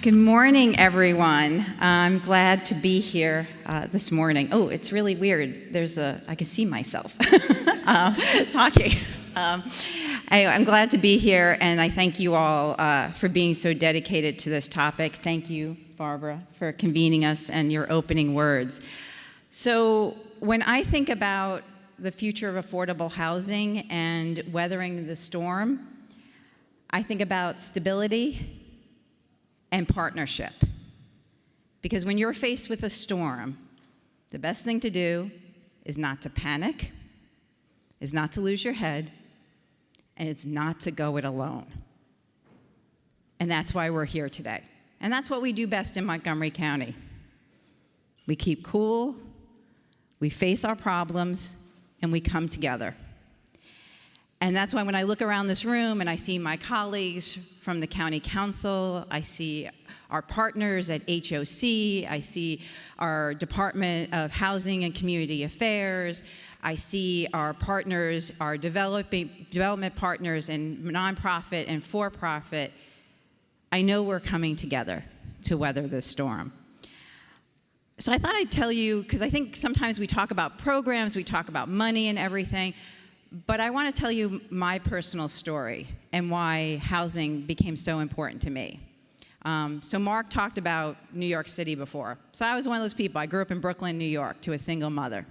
Good morning, everyone. I'm glad to be here this morning. Oh, it's really weird. I can see myself talking. Anyway, I'm glad to be here, and I thank you all for being so dedicated to this topic. Thank you, Barbara, for convening us and your opening words. So when I think about the future of affordable housing and weathering the storm, I think about stability and partnership. Because when you're faced with a storm, the best thing to do is not to panic, is not to lose your head, and it's not to go it alone. And that's why we're here today. And that's what we do best in Montgomery County. We keep cool, we face our problems, and we come together. And that's why when I look around this room and I see my colleagues from the county council, I see our partners at HOC, I see our Department of Housing and Community Affairs, I see our partners, our development partners in nonprofit and for-profit, I know we're coming together to weather this storm. So I thought I'd tell you, because I think sometimes we talk about programs, we talk about money and everything, but I want to tell you my personal story and why housing became so important to me. So Mark talked about New York City before. So I was one of those people. I grew up in Brooklyn, New York, to a single mother.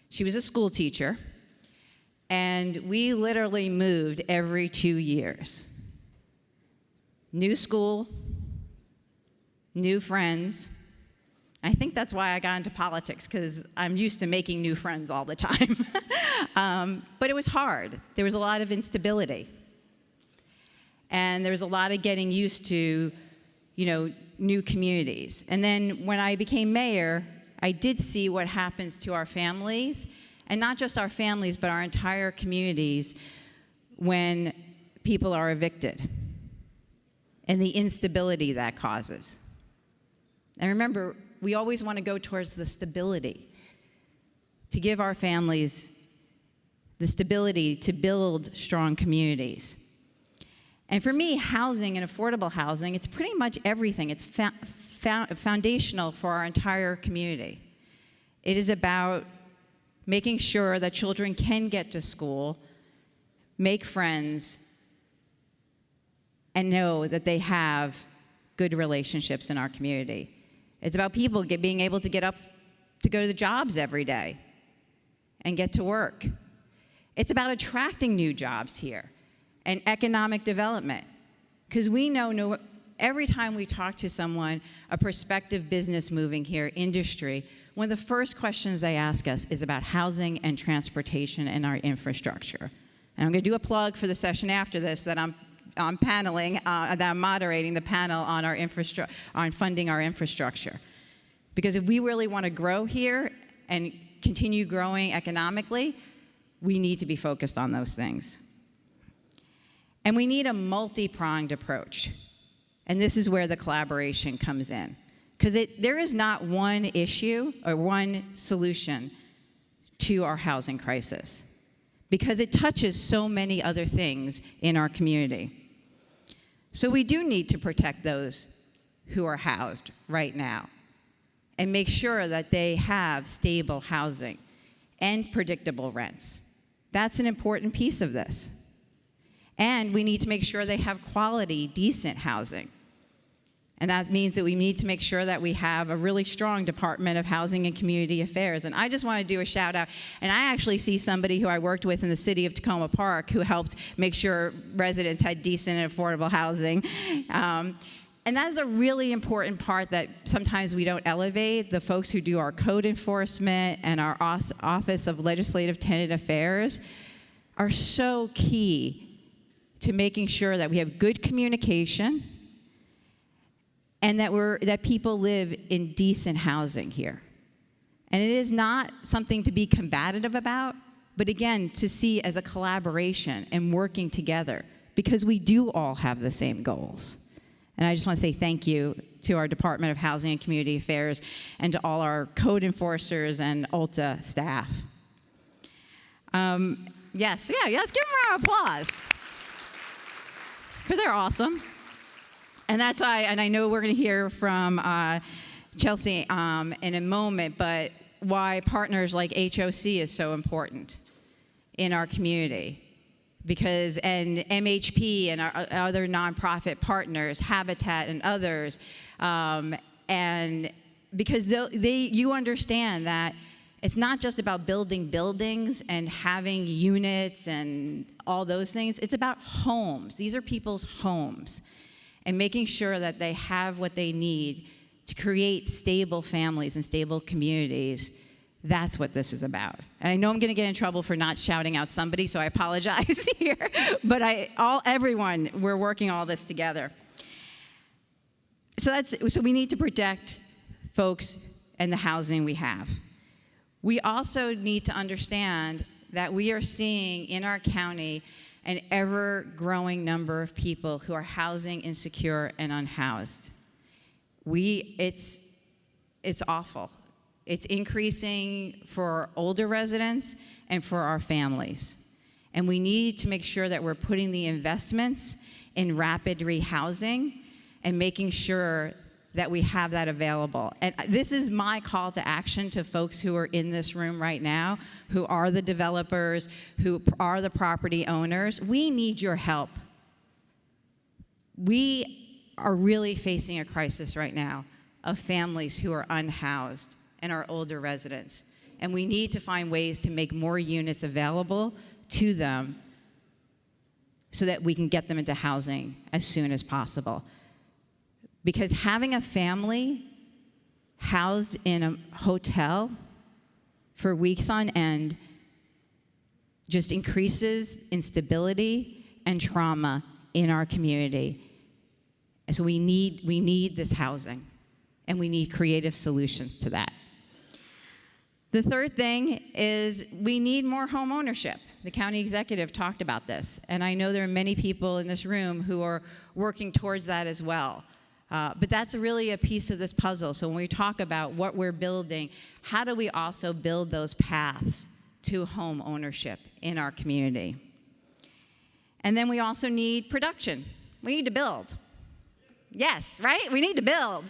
She was a school teacher, and we literally moved every 2 years. New school, new friends. I think that's why I got into politics, because I'm used to making new friends all the time. But it was hard. There was a lot of instability. And there was a lot of getting used to, new communities. And then when I became mayor, I did see what happens to our families, and not just our families, but our entire communities when people are evicted, and the instability that causes. And remember, we always want to go towards the stability, to give our families the stability to build strong communities. And for me, housing and affordable housing, it's pretty much everything. It's foundational for our entire community. It is about making sure that children can get to school, make friends, and know that they have good relationships in our community. It's about people being able to get up to go to the jobs every day and get to work. It's about attracting new jobs here and economic development. Because we know every time we talk to someone, a prospective business moving here, industry, one of the first questions they ask us is about housing and transportation and our infrastructure. And I'm going to do a plug for the session after this that I'm paneling, that I'm moderating the panel on on funding our infrastructure. Because if we really want to grow here and continue growing economically, we need to be focused on those things. And we need a multi-pronged approach. And this is where the collaboration comes in. Because there is not one issue or one solution to our housing crisis, because it touches so many other things in our community. So we do need to protect those who are housed right now and make sure that they have stable housing and predictable rents. That's an important piece of this. And we need to make sure they have quality, decent housing. And that means that we need to make sure that we have a really strong Department of Housing and Community Affairs. And I just want to do a shout out. And I actually see somebody who I worked with in the city of Tacoma Park who helped make sure residents had decent and affordable housing. And that is a really important part that sometimes we don't elevate. The folks who do our code enforcement and our Office of Legislative Tenant Affairs are so key to making sure that we have good communication and that people live in decent housing here. And it is not something to be combative about, but again, to see as a collaboration and working together, because we do all have the same goals. And I just want to say thank you to our Department of Housing and Community Affairs and to all our code enforcers and ULTA staff. Let's give them a round of applause, because they're awesome. And that's why, and I know we're going to hear from Chelsea in a moment, but why partners like HOC is so important in our community. Because, and MHP and our other nonprofit partners, Habitat and others, and because you understand that it's not just about building buildings and having units and all those things, it's about homes. These are people's homes. And making sure that they have what they need to create stable families and stable communities. That's what this is about. And I know I'm going to get in trouble for not shouting out somebody, so I apologize here. But everyone, we're working all this together. So we need to protect folks and the housing we have. We also need to understand that we are seeing in our county an ever-growing number of people who are housing insecure and unhoused. It's awful. It's increasing for older residents and for our families. And we need to make sure that we're putting the investments in rapid rehousing and making sure that we have that available. And this is my call to action to folks who are in this room right now, who are the developers, who are the property owners. We need your help. We are really facing a crisis right now of families who are unhoused and our older residents. And we need to find ways to make more units available to them so that we can get them into housing as soon as possible. Because having a family housed in a hotel for weeks on end just increases instability and trauma in our community. And so we need this housing, and we need creative solutions to that. The third thing is we need more home ownership. The county executive talked about this, and I know there are many people in this room who are working towards that as well. But that's really a piece of this puzzle. So when we talk about what we're building, how do we also build those paths to home ownership in our community? And then we also need production. We need to build. Yes, right? We need to build.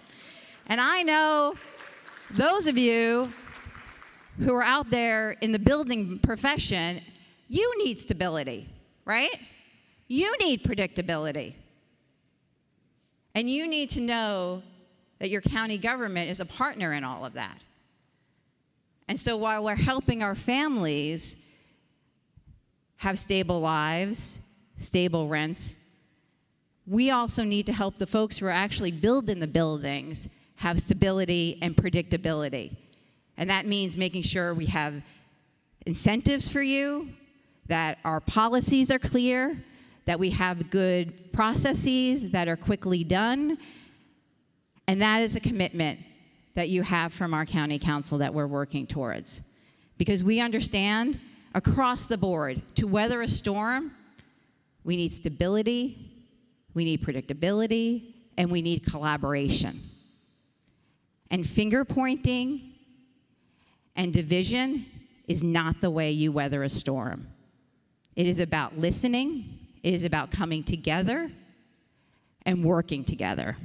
And I know those of you who are out there in the building profession, you need stability, right? You need predictability. And you need to know that your county government is a partner in all of that. And so while we're helping our families have stable lives, stable rents, we also need to help the folks who are actually building the buildings have stability and predictability. And that means making sure we have incentives for you, that our policies are clear, that we have good processes that are quickly done, and that is a commitment that you have from our county council that we're working towards. Because we understand across the board, to weather a storm, we need stability, we need predictability, and we need collaboration. And finger pointing and division is not the way you weather a storm. It is about listening. It is about coming together and working together.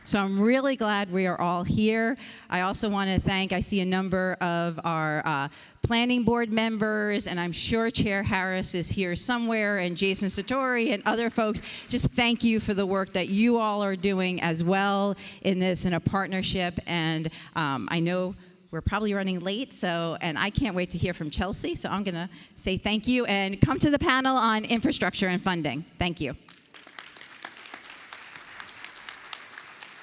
So I'm really glad we are all here. I also want to thank, I see a number of our planning board members, and I'm sure Chair Harris is here somewhere, and Jason Satori and other folks. Just thank you for the work that you all are doing as well in this, in a partnership. And I know we're probably running late, and I can't wait to hear from Chelsea, so I'm going to say thank you and come to the panel on infrastructure and funding. Thank you.